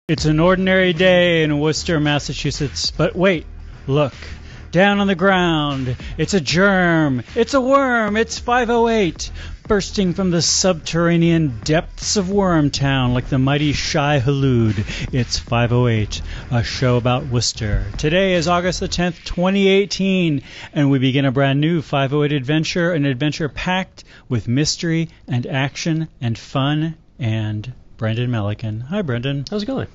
It's an ordinary day in Worcester, Massachusetts, but wait, look, down on the ground, it's a germ, it's a worm, it's 508, bursting from the subterranean depths of Wormtown like the mighty Shai Hulud. It's 508, a show about Worcester. Today is August the 10th, 2018, and we begin a brand new 508 adventure, an adventure packed with mystery and action and fun and Brendan Melican. Hi, Brendan. How's it going?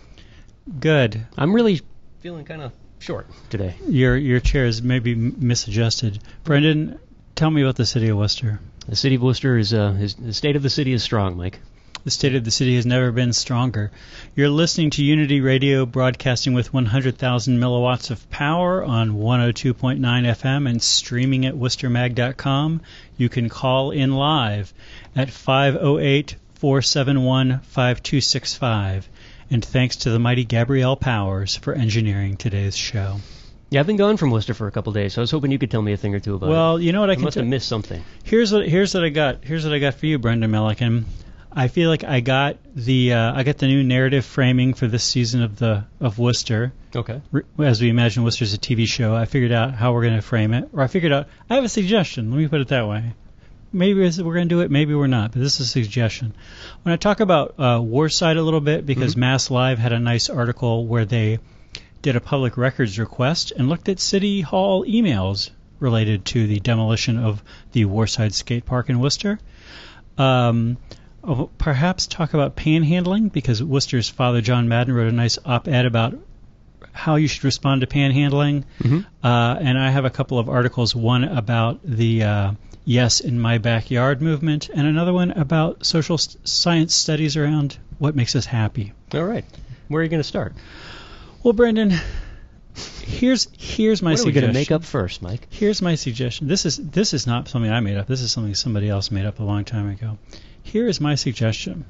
Good. I'm really feeling kind of short today. Your chair is maybe misadjusted. Brendan, tell me about the city of Worcester. The city of Worcester is the state of the city is strong, Mike. The state of the city has never been stronger. You're listening to Unity Radio, broadcasting with 100,000 milliwatts of power on 102.9 FM and streaming at worcestermag.com. You can call in live at 508-471-5265. And thanks to the mighty Gabrielle Powers for engineering today's show. Yeah, I've been gone from Worcester for a couple days, so I was hoping you could tell me a thing or two about it. Well, you know what I must have missed something. Here's what I got. Here's what I got for you, Brendan Melican. I feel like I got the new narrative framing for this season of Worcester. Okay. As we imagine Worcester's a TV show, I figured out how we're going to frame it, or I have a suggestion. Let me put it that way. Maybe we're going to do it, maybe we're not, but this is a suggestion. When I talk about Worcide a little bit, because MassLive had a nice article where they did a public records request and looked at City Hall emails related to the demolition of the Worcide skate park in Worcester. Perhaps talk about panhandling, because Worcester's Father John Madden wrote a nice op-ed about how you should respond to panhandling. And I have a couple of articles, one about the Yes in My Backyard movement, and another one about social science studies around what makes us happy. All right. Where are you going to start? Well, Brendan, here's my suggestion. What are we going to make up first, Mike? Here's my suggestion. This is not something I made up. This is something somebody else made up a long time ago. Here is my suggestion.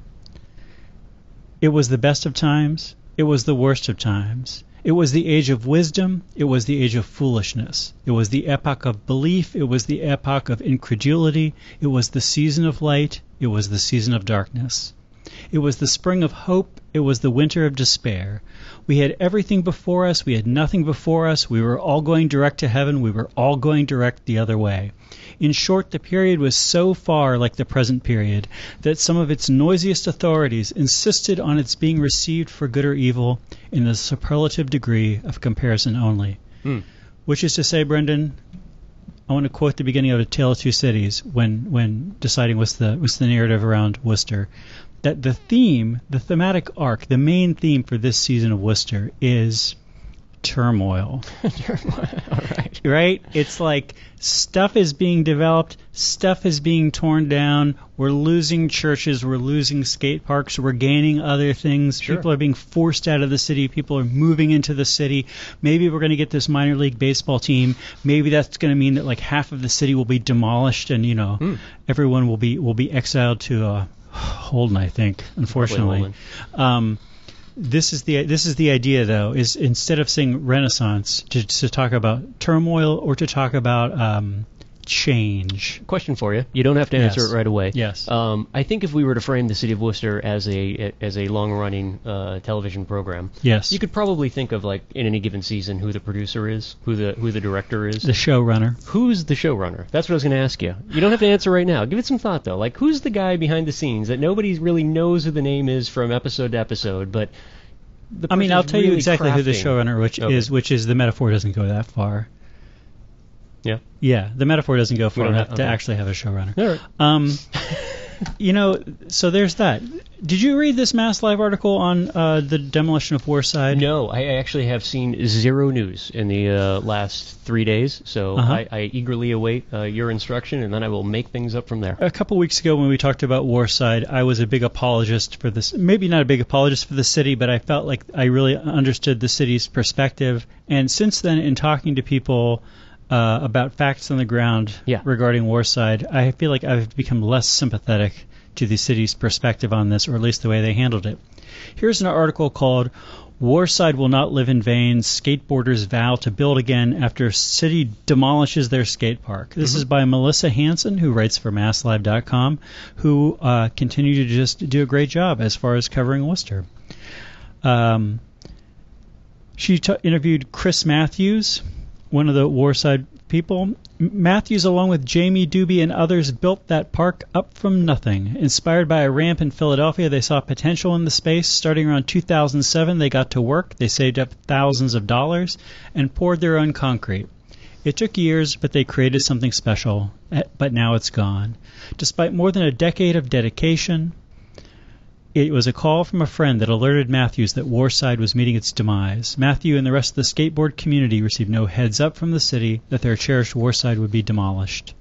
It was the best of times. It was the worst of times. It was the age of wisdom. It was the age of foolishness. It was the epoch of belief. It was the epoch of incredulity. It was the season of light. It was the season of darkness. It was the spring of hope. It was the winter of despair. We had everything before us. We had nothing before us. We were all going direct to heaven. We were all going direct the other way. In short, the period was so far like the present period that some of its noisiest authorities insisted on its being received for good or evil in the superlative degree of comparison only. Which is to say, Brendan, I want to quote the beginning of A Tale of Two Cities when deciding what's the narrative around Worcester, that the thematic arc, the main theme for this season of Worcester is turmoil. All right. Right? It's like stuff is being developed, stuff is being torn down, we're losing churches, we're losing skate parks, we're gaining other things. Sure. People are being forced out of the city, people are moving into the city. Maybe we're going to get this minor league baseball team. Maybe that's going to mean that like half of the city will be demolished and everyone will be exiled to Holden, I think, unfortunately. This is the idea, though, is instead of saying Renaissance, to talk about turmoil or to talk about change. Question for you. You don't have to answer it right away. Yes. I think if we were to frame the city of Worcester as a long-running television program, yes, you could probably think of, like, in any given season who the producer is, who the director is. The showrunner. Who's the showrunner? That's what I was going to ask you. You don't have to answer right now. Give it some thought, though. Like, who's the guy behind the scenes that nobody really knows who the name is from episode to episode, but I'll tell you exactly who the showrunner which is the metaphor doesn't go that far. Yeah. Yeah, the metaphor doesn't go far enough to actually have a showrunner. All right. So there's that. Did you read this MassLive article on the demolition of Worcide? No, I actually have seen zero news in the last 3 days, so I eagerly await your instruction, and then I will make things up from there. A couple weeks ago when we talked about Worcide, I was a big apologist for this. Maybe not a big apologist for the city, but I felt like I really understood the city's perspective. And since then, in talking to people about facts on the ground regarding Worcide, I feel like I've become less sympathetic to the city's perspective on this, or at least the way they handled it. Here's an article called Worcide Will Not Live in Vain. Skateboarders vow to build again after city demolishes their skate park. This is by Melissa Hansen, who writes for MassLive.com, who continue to just do a great job as far as covering Worcester. She interviewed Chris Matthews, one of the Worcide people. Matthews, along with Jamie Doobie and others, built that park up from nothing. Inspired by a ramp in Philadelphia, they saw potential in the space. Starting around 2007, they got to work. They saved up thousands of dollars and poured their own concrete. It took years, but they created something special. But now it's gone. Despite more than a decade of dedication, it was a call from a friend that alerted Matthews that Worcide was meeting its demise. Matthew and the rest of the skateboard community received no heads up from the city that their cherished Worcide would be demolished.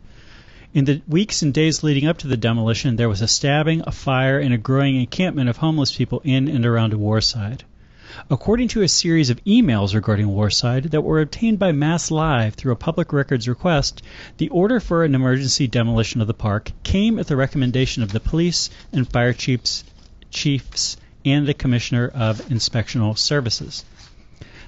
In the weeks and days leading up to the demolition, there was a stabbing, a fire, and a growing encampment of homeless people in and around Worcide. According to a series of emails regarding Worcide that were obtained by MassLive through a public records request, the order for an emergency demolition of the park came at the recommendation of the police and fire chiefs and the Commissioner of Inspectional Services.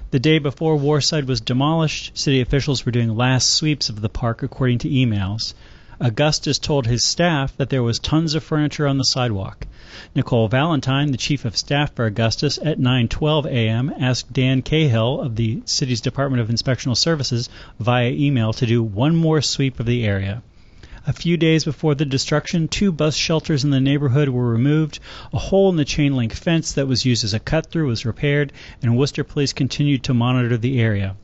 The day before Worcide was demolished, city officials were doing last sweeps of the park according to emails. Augustus told his staff that there was tons of furniture on the sidewalk. Nicole Valentine, the chief of staff for Augustus, at 9:12 a.m. asked Dan Cahill of the city's Department of Inspectional Services via email to do one more sweep of the area. A few days before the destruction, 2 bus shelters in the neighborhood were removed, a hole in the chain-link fence that was used as a cut-through was repaired, and Worcester police continued to monitor the area.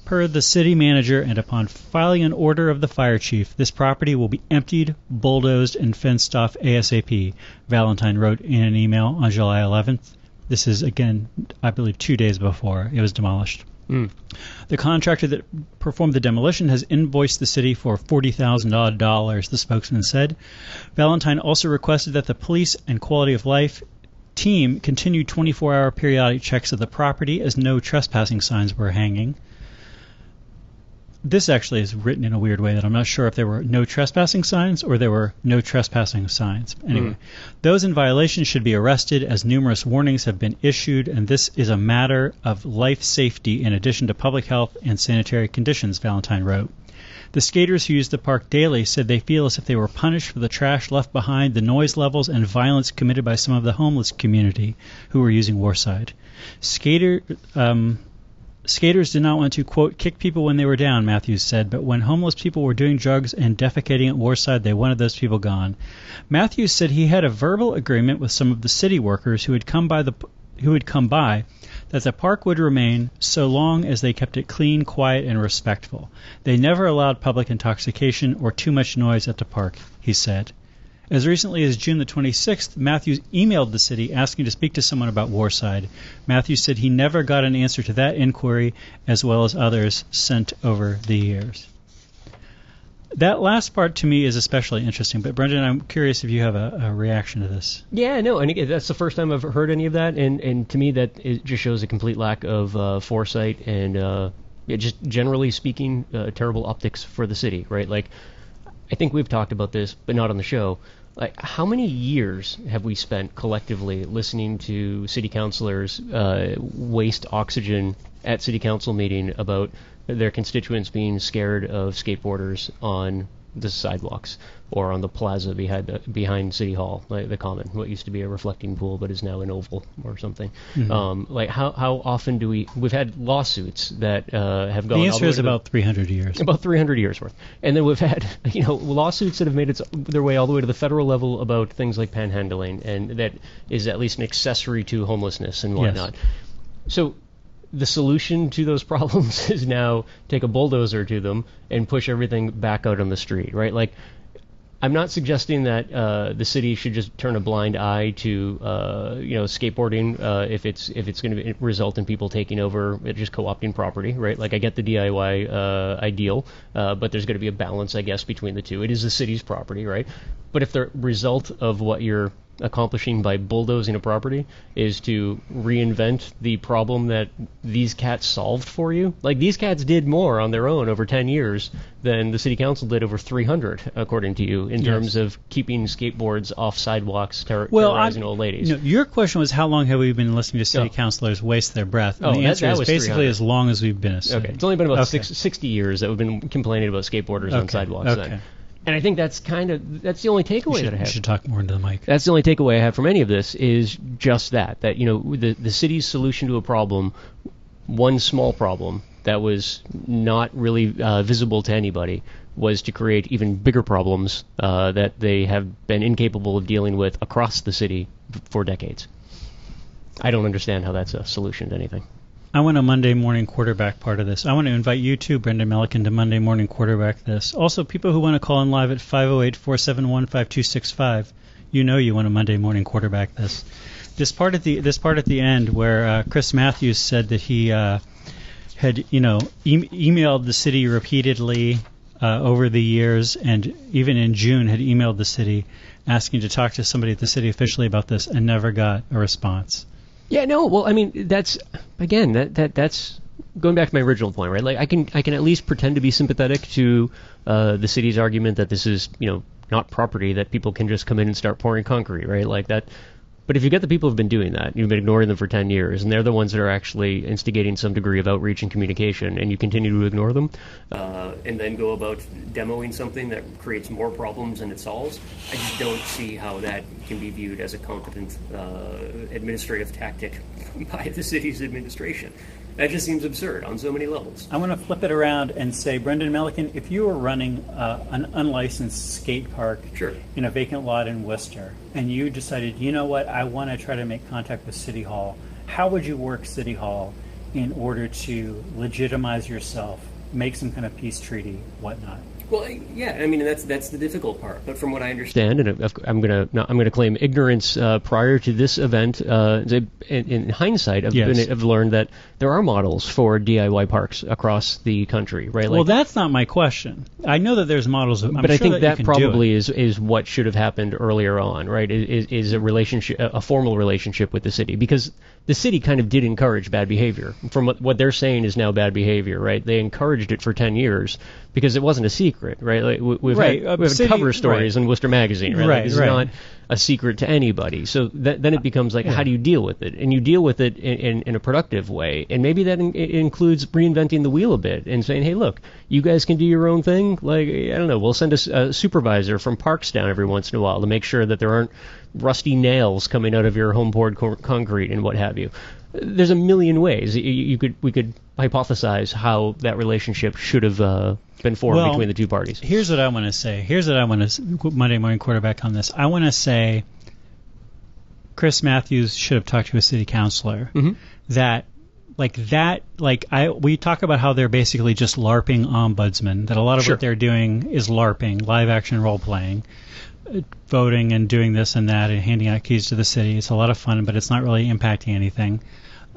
Per the city manager, and upon filing an order of the fire chief, this property will be emptied, bulldozed, and fenced off ASAP, Valentine wrote in an email on July 11th. This is, again, I believe 2 days before it was demolished. The contractor that performed the demolition has invoiced the city for $40,000, the spokesman said. Valentine also requested that the police and quality of life team continue 24-hour periodic checks of the property as no trespassing signs were hanging. This actually is written in a weird way that I'm not sure if there were no trespassing signs or there were no trespassing signs. Anyway, those in violation should be arrested as numerous warnings have been issued, and this is a matter of life safety in addition to public health and sanitary conditions, Valentine wrote. The skaters who use the park daily said they feel as if they were punished for the trash left behind, the noise levels, and violence committed by some of the homeless community who were using Worcide. Skaters did not want to, quote, kick people when they were down, Matthews said, but when homeless people were doing drugs and defecating at Worcide, they wanted those people gone. Matthews said he had a verbal agreement with some of the city workers who had come by that the park would remain so long as they kept it clean, quiet, and respectful. They never allowed public intoxication or too much noise at the park, he said. As recently as June the 26th, Matthews emailed the city asking to speak to someone about Worcide. Matthews said he never got an answer to that inquiry, as well as others sent over the years. That last part to me is especially interesting, but Brendan, I'm curious if you have a reaction to this. Yeah, no, and again, that's the first time I've heard any of that, and to me that it just shows a complete lack of foresight and just generally speaking, terrible optics for the city, right? Like, I think we've talked about this, but not on the show. Like, how many years have we spent collectively listening to city councilors waste oxygen at city council meeting about their constituents being scared of skateboarders on the sidewalks or on the plaza behind City Hall, like the Common, what used to be a reflecting pool but is now an oval or something. Like how often do we've had lawsuits that have gone. The answer is about 300 years. About 300 years worth, and then we've had lawsuits that have made their way all the way to the federal level about things like panhandling, and that is at least an accessory to homelessness and whatnot. Yes. So the solution to those problems is now take a bulldozer to them and push everything back out on the street, right? Like, I'm not suggesting that the city should just turn a blind eye to skateboarding if it's going to result in people taking over, just co-opting property, right? Like, I get the DIY ideal, but there's going to be a balance, I guess, between the two. It is the city's property, right? But if the result of what you're accomplishing by bulldozing a property is to reinvent the problem that these cats solved for you. Like, these cats did more on their own over 10 years than the city council did over 300, according to you, in terms of keeping skateboards off sidewalks, terrorizing old ladies. Your question was how long have we been listening to city councilors waste their breath? And the answer is basically 300. As long as we've been a city. Okay, it's only been about 60 years that we've been complaining about skateboarders on sidewalks then. And I think that's the only takeaway that I have. You should talk more into the mic. That's the only takeaway I have from any of this is just that the city's solution to a problem, one small problem that was not really visible to anybody, was to create even bigger problems that they have been incapable of dealing with across the city for decades. I don't understand how that's a solution to anything. I want a Monday morning quarterback part of this. I want to invite you too, Brendan Melican, to Monday morning quarterback this. Also, people who want to call in live at 508-471-5265, you want a Monday morning quarterback this. This part at the end where Chris Matthews said that he had emailed the city repeatedly over the years, and even in June had emailed the city asking to talk to somebody at the city officially about this and never got a response. Yeah, no. Well, I mean, that's going back to my original point, right? Like, I can at least pretend to be sympathetic to the city's argument that this is, not property that people can just come in and start pouring concrete, right? Like that. But if you get the people who've been doing that, you've been ignoring them for 10 years, and they're the ones that are actually instigating some degree of outreach and communication, and you continue to ignore them, and then go about demoing something that creates more problems than it solves, I just don't see how that can be viewed as a competent administrative tactic by the city's administration. That just seems absurd on so many levels. I want to flip it around and say, Brendan Melican, if you were running an unlicensed skate park in a vacant lot in Worcester, and you decided, you know what, I want to try to make contact with City Hall, how would you work City Hall in order to legitimize yourself, make some kind of peace treaty, whatnot? Well, yeah, I mean, that's the difficult part. But from what I understand, and I'm gonna claim ignorance prior to this event. In hindsight, I've learned that there are models for DIY parks across the country, right? Well, that's not my question. I know that there's models, but I think that probably is what should have happened earlier on, right? Is a relationship, a formal relationship with the city, because the city kind of did encourage bad behavior. From what they're saying is now bad behavior, right? They encouraged it for 10 years because it wasn't a secret, right? Like we've had cover stories in Worcester Magazine, right? Like, this is not a secret to anybody. So then it becomes like, how do you deal with it? And you deal with it in a productive way. And maybe that includes reinventing the wheel a bit and saying, hey, look, you guys can do your own thing. Like, I don't know, we'll send a supervisor from parks down every once in a while to make sure that there aren't rusty nails coming out of your home poured concrete and what have you. There's a million ways we could hypothesize how that relationship should have been formed between the two parties. Here's what I want to say. Monday morning quarterback on this. I want to say Chris Matthews should have talked to a city councilor. Mm-hmm. We talk about how they're basically just LARPing ombudsmen, that a lot of what they're doing is LARPing, live action role playing, voting and doing this and that and handing out keys to the city. It's a lot of fun, but it's not really impacting anything.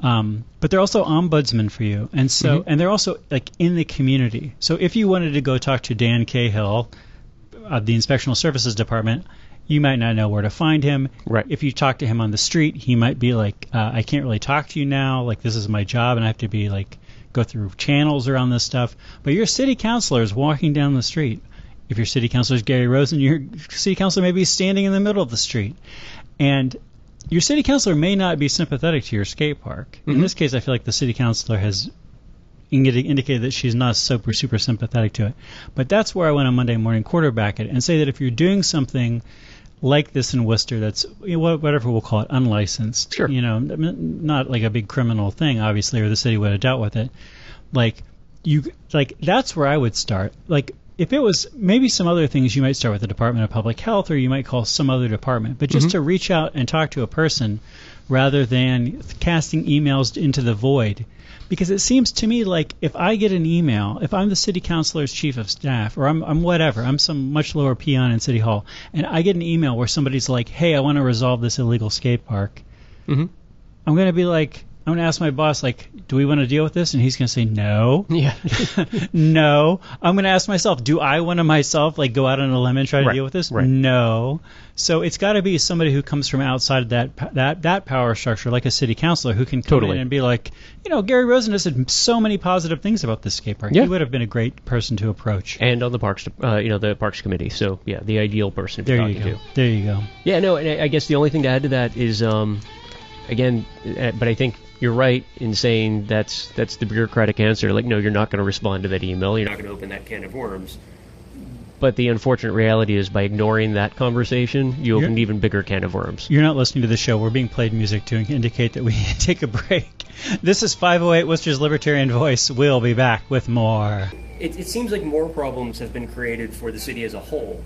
But they're also ombudsmen for you, and so and they're also like in the community. So if you wanted to go talk to Dan Cahill of the Inspectional Services Department, you might not know where to find him. Right. If you talk to him on the street, he might be like, I can't really talk to you now. Like, this is my job, and I have to be like go through channels around this stuff. But your city councilor is walking down the street. If your city councilor is Gary Rosen, your city councilor may be standing in the middle of the street. And your city councilor may not be sympathetic to your skate park. In this case, I feel like the city councilor has indicated that she's not super sympathetic to it. But that's where I want to Monday morning quarterback it and say that if you're doing something like this in Worcester that's, whatever we'll call it, unlicensed, not like a big criminal thing, obviously, or the city would have dealt with it. That's where I would start. Like, if it was maybe some other things, you might start with the Department of Public Health, or you might call some other department. But just to reach out and talk to a person rather than casting emails into the void. Because it seems to me like if I get an email, if I'm the city councilor's chief of staff, or I'm some much lower peon in City Hall, and I get an email where somebody's like, hey, I want to resolve this illegal skate park, I'm going to be like, I'm going to ask my boss, like, do we want to deal with this? And he's going to say no. Yeah. No. I'm going to ask myself, do I want to myself, like, go out on a limb and try to deal with this? Right. No. So it's got to be somebody who comes from outside that power structure, like a city councilor, who can come in and be like, Gary Rosen has said so many positive things about this skate park. Yeah. He would have been a great person to approach. And on the parks, the parks committee. So yeah, the ideal person to be talking to. There you go. Yeah. No. And I guess the only thing to add to that is, again, but I think you're right in saying that's the bureaucratic answer. Like, no, you're not going to respond to that email. You're not going to open that can of worms. But the unfortunate reality is by ignoring that conversation, you open an even bigger can of worms. You're not listening to the show. We're being played music to indicate that we take a break. This is 508 Worcester's Libertarian Voice. We'll be back with more. It seems like more problems have been created for the city as a whole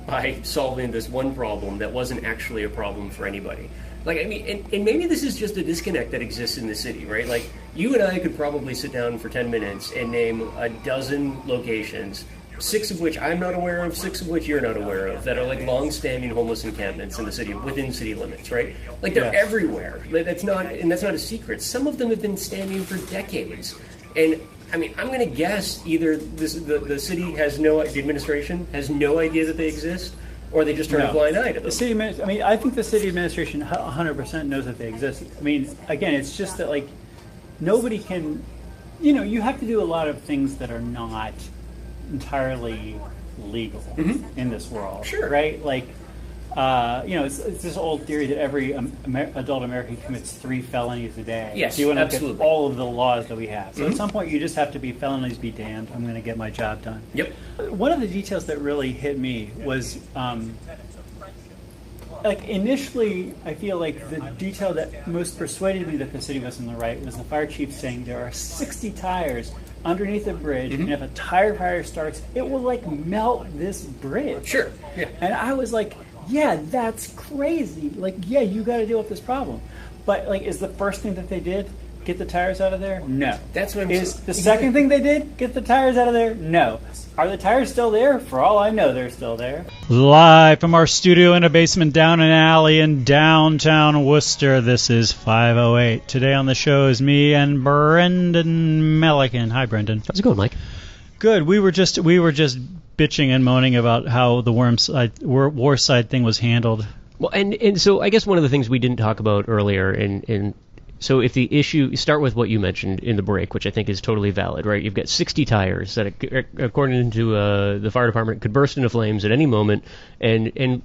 by solving this one problem that wasn't actually a problem for anybody. Like, I mean, and maybe this is just a disconnect that exists in the city, right? Like, you and I could probably sit down for 10 minutes and name a dozen locations, 6 of which I'm not aware of, 6 of which you're not aware of, that are like long-standing homeless encampments in the city, within city limits, right? Like, they're everywhere. That's not a secret. Some of them have been standing for decades. And, I mean, I'm going to guess either the city has the administration has no idea that they exist, or they just turn a blind eye to them. I think the city administration 100% knows that they exist. I mean, again, it's just that, like, nobody can, you have to do a lot of things that are not entirely legal in this world. Sure. Right? Like, it's this old theory that every adult American commits 3 felonies a day. Yes, so you want to absolutely. look at all of the laws that we have. So at some point, you just have to be felonies be damned. I'm going to get my job done. Yep. One of the details that really hit me was, like, initially, I feel like the detail that most persuaded me that the city was in the right was the fire chief saying there are 60 tires underneath the bridge, and if a tire fire starts, it will, like, melt this bridge. Sure. Yeah. And I was like, yeah, that's crazy. Like, yeah, you got to deal with this problem. But, like, is the first thing that they did get the tires out of there? No. That's what I'm saying. Is saying. the second thing they did get the tires out of there? No. Are the tires still there? For all I know, they're still there. Live from our studio in a basement down an alley in downtown Worcester, this is 508. Today on the show is me and Brendan Melican. Hi, Brendan. How's it going, Mike? Good. We were just bitching and moaning about how the Worcide thing was handled. Well, and so I guess one of the things we didn't talk about earlier, so if the issue, start with what you mentioned in the break, which I think is totally valid, right? You've got 60 tires that, according to the fire department, could burst into flames at any moment, and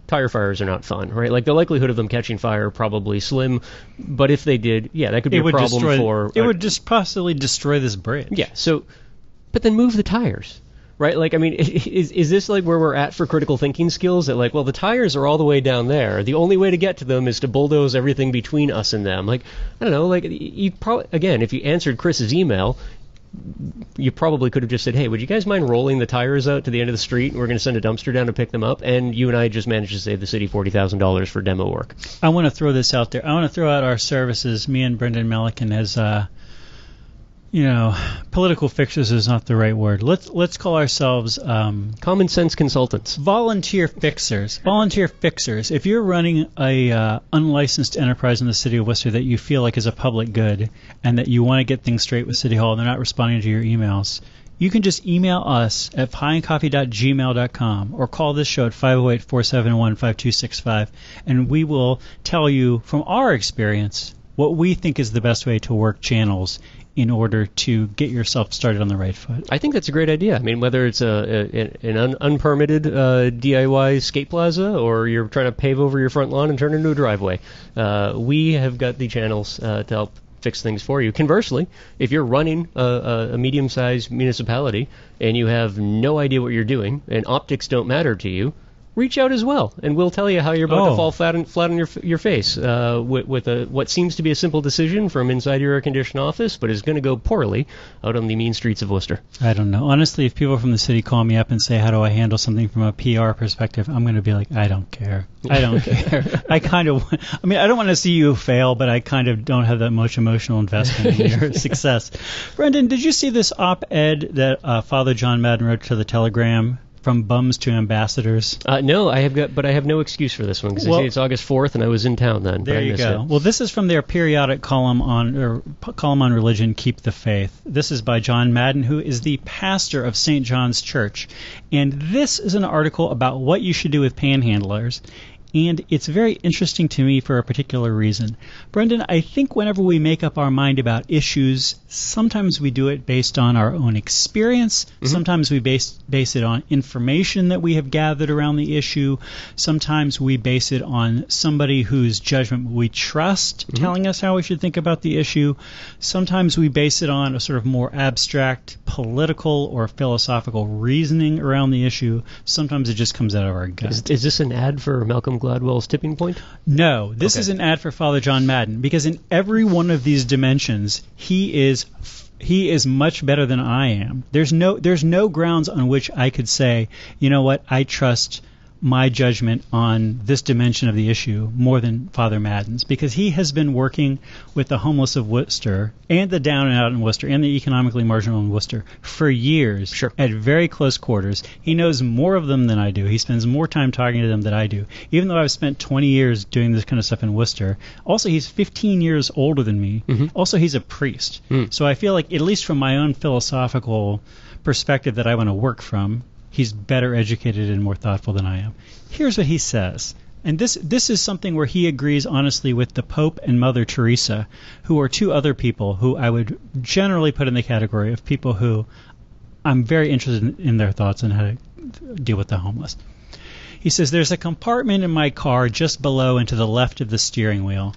tire fires are not fun, right? Like, the likelihood of them catching fire probably slim, but if they did, that could be a problem It would just possibly destroy this bridge. Yeah, so, but then move the tires. Right, like, I mean, is this like where we're at for critical thinking skills? That, like, well, the tires are all the way down there. The only way to get to them is to bulldoze everything between us and them. Like, I don't know, like, you probably, again, if you answered Chris's email, you probably could have just said, hey, would you guys mind rolling the tires out to the end of the street, and we're going to send a dumpster down to pick them up, and you and I just managed to save the city $40,000 for demo work. I want to throw this out there. I want to throw out our services, me and Brendan Melican, as political fixers is not the right word. Let's call ourselves common sense consultants. Volunteer fixers. Volunteer fixers. If you're running a unlicensed enterprise in the city of Worcester that you feel like is a public good and that you want to get things straight with City Hall and they're not responding to your emails, you can just email us at pieandcoffee.gmail.com or call this show at 508-471-5265, and we will tell you from our experience what we think is the best way to work channels in order to get yourself started on the right foot. I think that's a great idea. I mean, whether it's an unpermitted DIY skate plaza or you're trying to pave over your front lawn and turn it into a driveway, we have got the channels to help fix things for you. Conversely, if you're running a medium-sized municipality and you have no idea what you're doing and optics don't matter to you, reach out as well, and we'll tell you how you're about to fall flat on your face with what seems to be a simple decision from inside your air-conditioned office, but is going to go poorly out on the mean streets of Worcester. I don't know. Honestly, if people from the city call me up and say, how do I handle something from a PR perspective, I'm going to be like, I don't care. I don't care. I don't want to see you fail, but I kind of don't have that much emotional investment in your success. Brendan, did you see this op-ed that Father John Madden wrote to the Telegram? From bums to ambassadors? No, I have no excuse for this one because it's August 4th and I was in town then. There you go. Well, this is from their periodic column on religion, Keep the Faith. This is by John Madden, who is the pastor of St. John's Church, and this is an article about what you should do with panhandlers. and it's very interesting to me for a particular reason. Brendan, I think whenever we make up our mind about issues, sometimes we do it based on our own experience. Sometimes we base it on information that we have gathered around the issue. Sometimes we base it on somebody whose judgment we trust telling us how we should think about the issue. Sometimes we base it on a sort of more abstract political or philosophical reasoning around the issue. Sometimes it just comes out of our gut. Is this an ad for Malcolm Gladwell's Tipping Point? No, this is an ad for Father John Madden, because in every one of these dimensions, he is much better than I am. There's no grounds on which I could say, you know what, I trust my judgment on this dimension of the issue more than Father Madden's, because he has been working with the homeless of Worcester and the down and out in Worcester and the economically marginal in Worcester for years at very close quarters. He knows more of them than I do. He spends more time talking to them than I do, even though I've spent 20 years doing this kind of stuff in Worcester. Also, he's 15 years older than me. Also, he's a priest. So I feel like, at least from my own philosophical perspective that I want to work from, he's better educated and more thoughtful than I am. Here's what he says. And this is something where he agrees honestly with the Pope and Mother Teresa, who are two other people who I would generally put in the category of people who I'm very interested in their thoughts on how to deal with the homeless. He says, there's a compartment in my car just below and to the left of the steering wheel.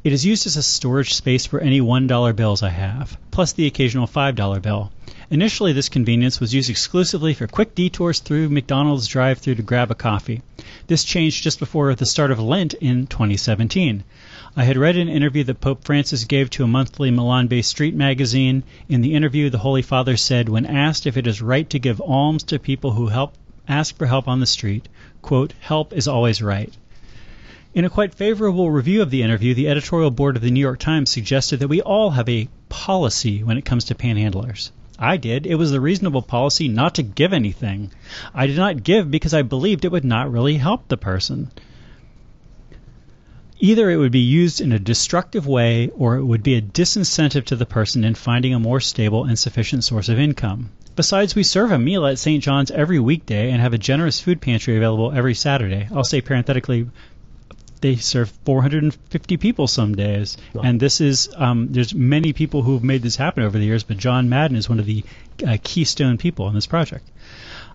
It is used as a storage space for any $1 bills I have, plus the occasional $5 bill. Initially, this convenience was used exclusively for quick detours through McDonald's drive-thru to grab a coffee. This changed just before the start of Lent in 2017. I had read an interview that Pope Francis gave to a monthly Milan-based street magazine. In the interview, the Holy Father said, when asked if it is right to give alms to people who ask for help on the street, quote, help is always right. In a quite favorable review of the interview, the editorial board of the New York Times suggested that we all have a policy when it comes to panhandlers. I did. It was the reasonable policy not to give anything. I did not give because I believed it would not really help the person. Either it would be used in a destructive way or it would be a disincentive to the person in finding a more stable and sufficient source of income. Besides, we serve a meal at St. John's every weekday and have a generous food pantry available every Saturday. I'll say parenthetically, they serve 450 people some days. Wow. And this is, there's many people who have made this happen over the years, but John Madden is one of the keystone people in this project.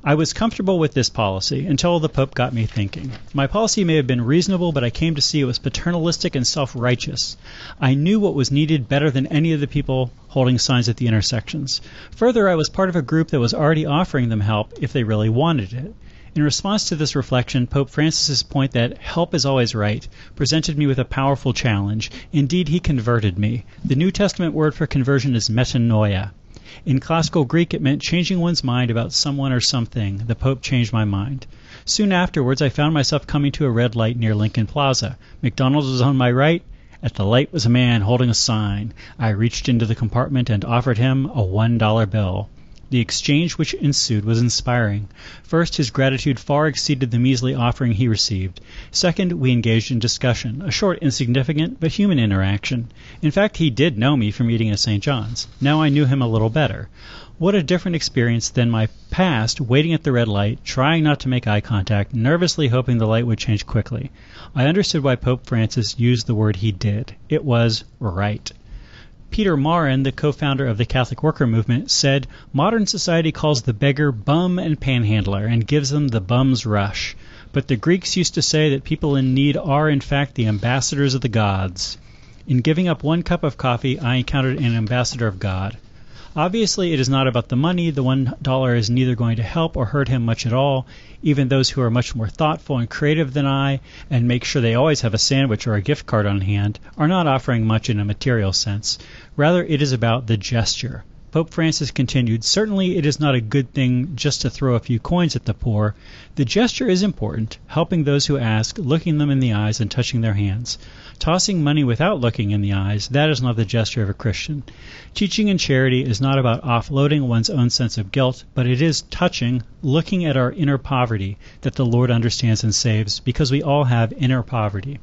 I was comfortable with this policy until the Pope got me thinking. My policy may have been reasonable, but I came to see it was paternalistic and self-righteous. I knew what was needed better than any of the people holding signs at the intersections. Further, I was part of a group that was already offering them help if they really wanted it. In response to this reflection, Pope Francis's point that help is always right presented me with a powerful challenge. Indeed, he converted me. The New Testament word for conversion is metanoia. In classical Greek, it meant changing one's mind about someone or something. The Pope changed my mind. Soon afterwards, I found myself coming to a red light near Lincoln Plaza. McDonald's was on my right. At the light was a man holding a sign. I reached into the compartment and offered him a $1 bill. The exchange which ensued was inspiring. First, his gratitude far exceeded the measly offering he received. Second, we engaged in discussion, a short, insignificant, but human interaction. In fact, he did know me from eating at St. John's. Now I knew him a little better. What a different experience than my past, waiting at the red light, trying not to make eye contact, nervously hoping the light would change quickly. I understood why Pope Francis used the word he did. It was right. Peter Marin, the co-founder of the Catholic Worker Movement, said, modern society calls the beggar bum and panhandler and gives them the bum's rush. But the Greeks used to say that people in need are, in fact, the ambassadors of the gods. In giving up 1 cup of coffee, I encountered an ambassador of God. Obviously, it is not about the money. The $1 is neither going to help or hurt him much at all. Even those who are much more thoughtful and creative than I, and make sure they always have a sandwich or a gift card on hand, are not offering much in a material sense. Rather, it is about the gesture. Pope Francis continued, certainly it is not a good thing just to throw a few coins at the poor. The gesture is important, helping those who ask, looking them in the eyes and touching their hands. Tossing money without looking in the eyes, that is not the gesture of a Christian. Teaching in charity is not about offloading one's own sense of guilt, but it is touching, looking at our inner poverty that the Lord understands and saves, because we all have inner poverty.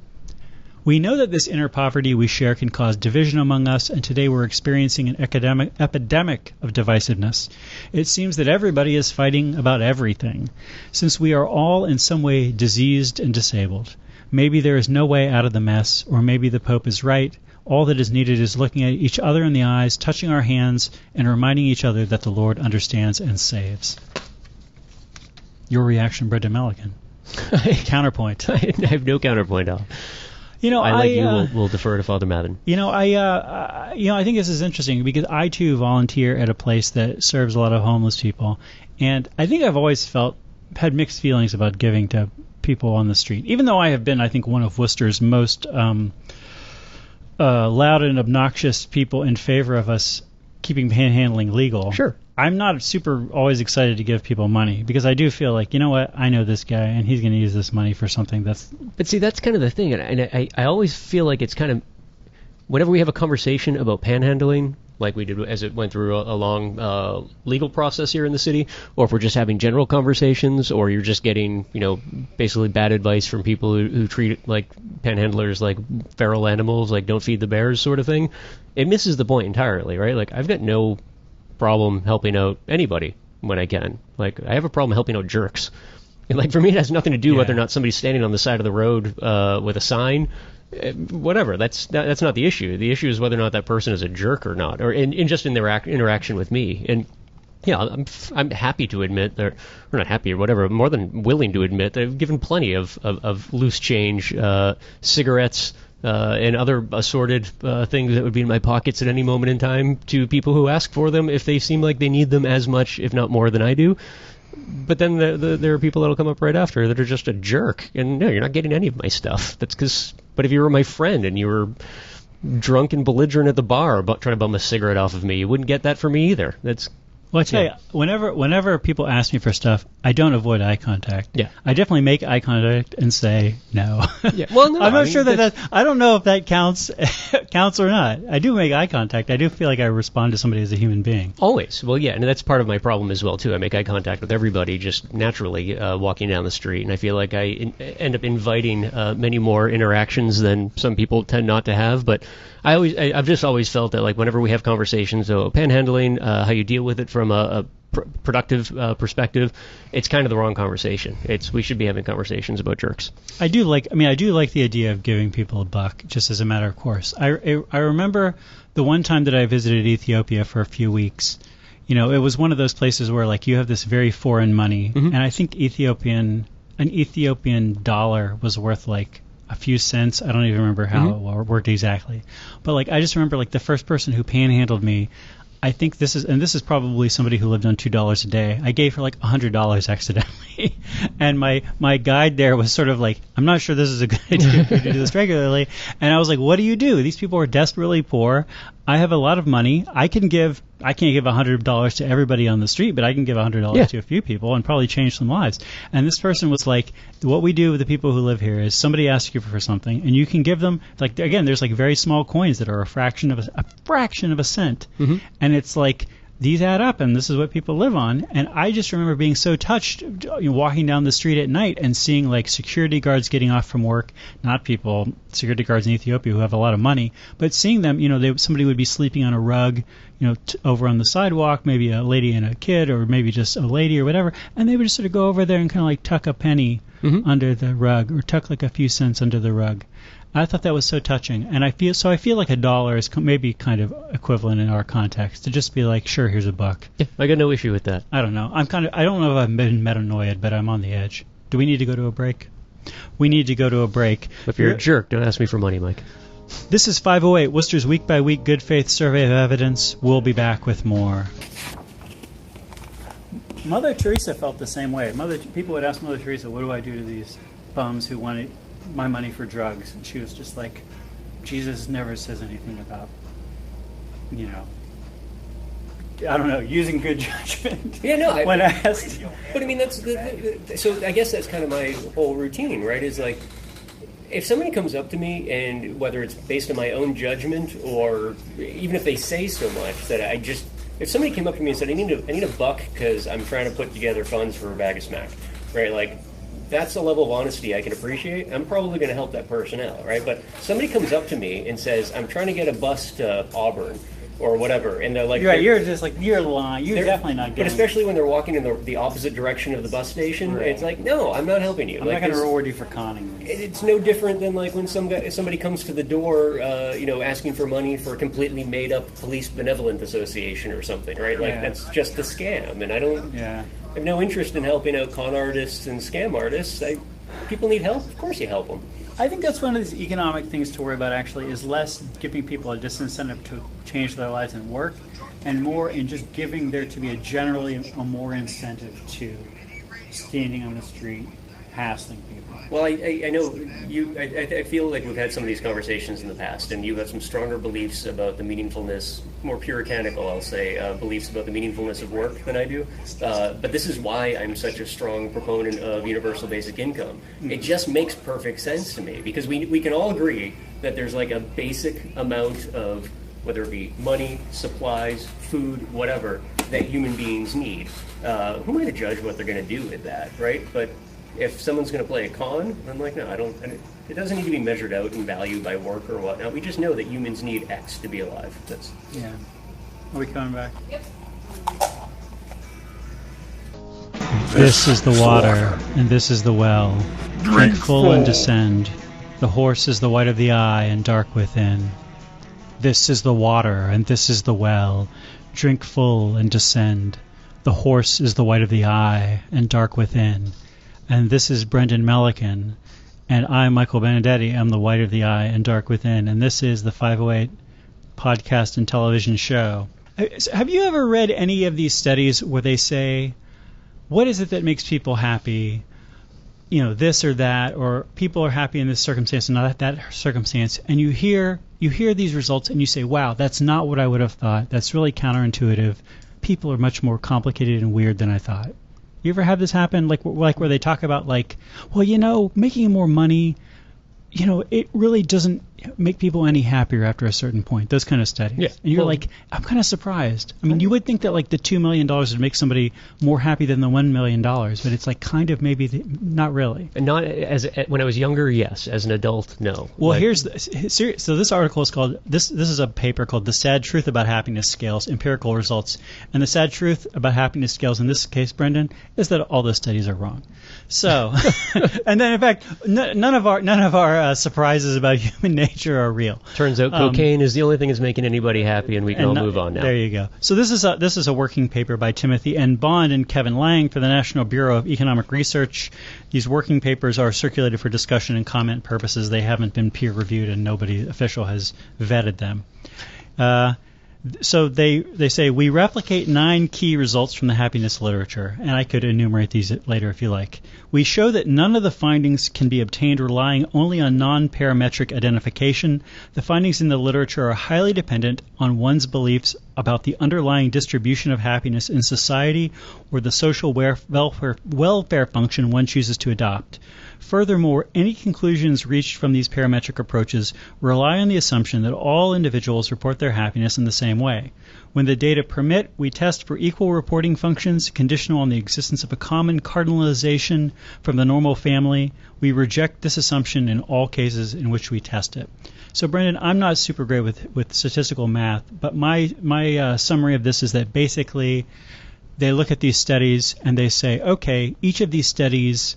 We know that this inner poverty we share can cause division among us, and today we're experiencing an epidemic of divisiveness. It seems that everybody is fighting about everything, since we are all in some way diseased and disabled. Maybe there is no way out of the mess, or maybe the Pope is right. All that is needed is looking at each other in the eyes, touching our hands, and reminding each other that the Lord understands and saves. Your reaction, Brenda Milliken. Counterpoint. I have no counterpoint. We'll defer to Father Madden. I think this is interesting because I too volunteer at a place that serves a lot of homeless people, and I think I've always had mixed feelings about giving to people on the street, even though I have been, I think, one of Worcester's most loud and obnoxious people in favor of us keeping panhandling legal. Sure. I'm not super always excited to give people money because I do feel like, you know what, I know this guy and he's going to use this money for something that's... But see, that's kind of the thing, and I always feel like it's kind of... Whenever we have a conversation about panhandling, like we did as it went through a long legal process here in the city, or if we're just having general conversations, or you're just getting, basically bad advice from people who treat like panhandlers like feral animals, like don't feed the bears sort of thing, it misses the point entirely, right? Like, I've got no problem helping out anybody when I can. Like, I have a problem helping out jerks. And, like, for me, it has nothing to do whether or not somebody's standing on the side of the road with a sign. Whatever, that's not the issue. The issue is whether or not that person is a jerk or not, or in just in their interaction with me. And yeah, I'm happy to admit that, or not happy or whatever, more than willing to admit that I've given plenty of loose change, cigarettes, and other assorted things that would be in my pockets at any moment in time to people who ask for them if they seem like they need them as much, if not more, than I do. But then there are people that'll come up right after that are just a jerk, and no, you're not getting any of my stuff. That's because. But if you were my friend and you were drunk and belligerent at the bar trying to bum a cigarette off of me, you wouldn't get that from me either. That's. Well, I tell you, whenever people ask me for stuff, I don't avoid eye contact. Yeah. I definitely make eye contact and say no. Yeah. Well, no, I'm not sure that I don't know if that counts or not. I do make eye contact. I do feel like I respond to somebody as a human being. Always. Well, yeah, and that's part of my problem as well, too. I make eye contact with everybody just naturally walking down the street, and I feel like I end up inviting many more interactions than some people tend not to have, but I've just always felt that, like, whenever we have conversations about panhandling, how you deal with it from a productive perspective, it's kind of the wrong conversation. We should be having conversations about jerks. I do like the idea of giving people a buck just as a matter of course. I remember the one time that I visited Ethiopia for a few weeks. It was one of those places where, like, you have this very foreign money, and I think an Ethiopian dollar was worth like a few cents. I don't even remember how it worked exactly. But, like, I just remember, like, the first person who panhandled me, I think this is probably somebody who lived on $2 a day. I gave her like $100 accidentally, and my guide there was sort of like, I'm not sure this is a good idea to do this regularly. And I was like, what do you do? These people are desperately poor. I have a lot of money. I can't give $100 to everybody on the street, but I can give $100 to a few people and probably change some lives. And this person was like, what we do with the people who live here is somebody asks you for something, and you can give them, like, again, there's like very small coins that are a fraction of a cent, and it's like, these add up, and this is what people live on. And I just remember being so touched, walking down the street at night and seeing, like, security guards getting off from work, not security guards in Ethiopia who have a lot of money, but seeing them, somebody would be sleeping on a rug, over on the sidewalk, maybe a lady and a kid, or maybe just a lady or whatever, and they would just sort of go over there and kind of like tuck a penny under the rug, or tuck like a few cents under the rug. I thought that was so touching, and I feel like $1 is maybe kind of equivalent in our context to just be like, sure, here's a buck. Yeah, I got no issue with that. I don't know. I don't know if I've been metanoid, but I'm on the edge. Do we need to go to a break? We need to go to a break. If you're a jerk, don't ask me for money, Mike. This is 508, Worcester's week-by-week good faith survey of evidence. We'll be back with more. Mother Teresa felt the same way. People would ask Mother Teresa, what do I do to these bums who wanted my money for drugs? And she was just like, Jesus never says anything about, I don't know, using good judgment. Yeah, no. When asked. But I mean, so I guess that's kind of my whole routine, right? Is like, if somebody comes up to me, and whether it's based on my own judgment, or even if they say so much that if somebody came up to me and said, I need a buck because I'm trying to put together funds for a bag of smack, right? Like, that's a level of honesty I can appreciate. I'm probably going to help that person out, right? But somebody comes up to me and says, I'm trying to get a bus to Auburn, or whatever, and they're like, you're just like, you're lying. You're definitely not getting. But especially when they're walking in the opposite direction of the bus station, Right. it's like, no, I'm not helping you. I'm not going to reward you for conning me. It's no different than like when somebody comes to the door, asking for money for a completely made up police benevolent association or something, right? Like that's just a scam, and I have no interest in helping out con artists and scam artists. People need help. Of course, you help them. I think that's one of these economic things to worry about. Actually, is less giving people a disincentive to change their lives and work, and more in just giving there to be a more incentive to standing on the street, hassling people. Well, I know you. I feel like we've had some of these conversations in the past, and you have some stronger beliefs about the meaningfulness, more puritanical, I'll say, beliefs about the meaningfulness of work than I do. But this is why I'm such a strong proponent of universal basic income. It just makes perfect sense to me, because we can all agree that there's like a basic amount of, whether it be money, supplies, food, whatever, that human beings need. Who am I to judge what they're going to do with that, right? But if someone's going to play a con, I'm like, no, I don't. It doesn't need to be measured out in value by work or whatnot. We just know that humans need X to be alive. That's Are we coming back? Yep. This is the water, and this is the well. Drink full and descend. The horse is the white of the eye and dark within. This is the water, and this is the well. Drink full and descend. The horse is the white of the eye and dark within. And this is Brendan Melican, and I, Michael Benedetti, am the white of the eye and dark within, and this is the 508 podcast and television show. Have you ever read any of these studies where they say, what is it that makes people happy? This or that, or people are happy in this circumstance and not that circumstance, and you hear these results and you say, wow, that's not what I would have thought. That's really counterintuitive. People are much more complicated and weird than I thought. You ever have this happen, like where they talk about making more money, it really doesn't make people any happier after a certain point, those kind of studies. Yeah. And you're I'm kind of surprised. I mean, you would think that the $2 million would make somebody more happy than the $1 million, but it's kind of maybe not really. And not when I was younger, yes. As an adult, no. Well, so this article is called, this is a paper called The Sad Truth About Happiness Scales, Empirical Results. And the sad truth about happiness scales in this case, Brendan, is that all the studies are wrong. So, and then in fact, none of our surprises about human nature are real. Turns out cocaine is the only thing that's making anybody happy, and we can all move on now. There you go. So this is a working paper by Timothy N. Bond and Kevin Lang for the National Bureau of Economic Research. These working papers are circulated for discussion and comment purposes. They haven't been peer reviewed, and nobody official has vetted them. So they say we replicate 9 key results from the happiness literature, and I could enumerate these later if you like. We show that none of the findings can be obtained relying only on non-parametric identification. The findings in the literature are highly dependent on one's beliefs about the underlying distribution of happiness in society or the social welfare function one chooses to adopt. Furthermore, any conclusions reached from these parametric approaches rely on the assumption that all individuals report their happiness in the same way. When the data permit, we test for equal reporting functions conditional on the existence of a common cardinalization from the normal family. We reject this assumption in all cases in which we test it. So, Brendan, I'm not super great with statistical math, but my summary of this is that basically they look at these studies and they say, okay, each of these studies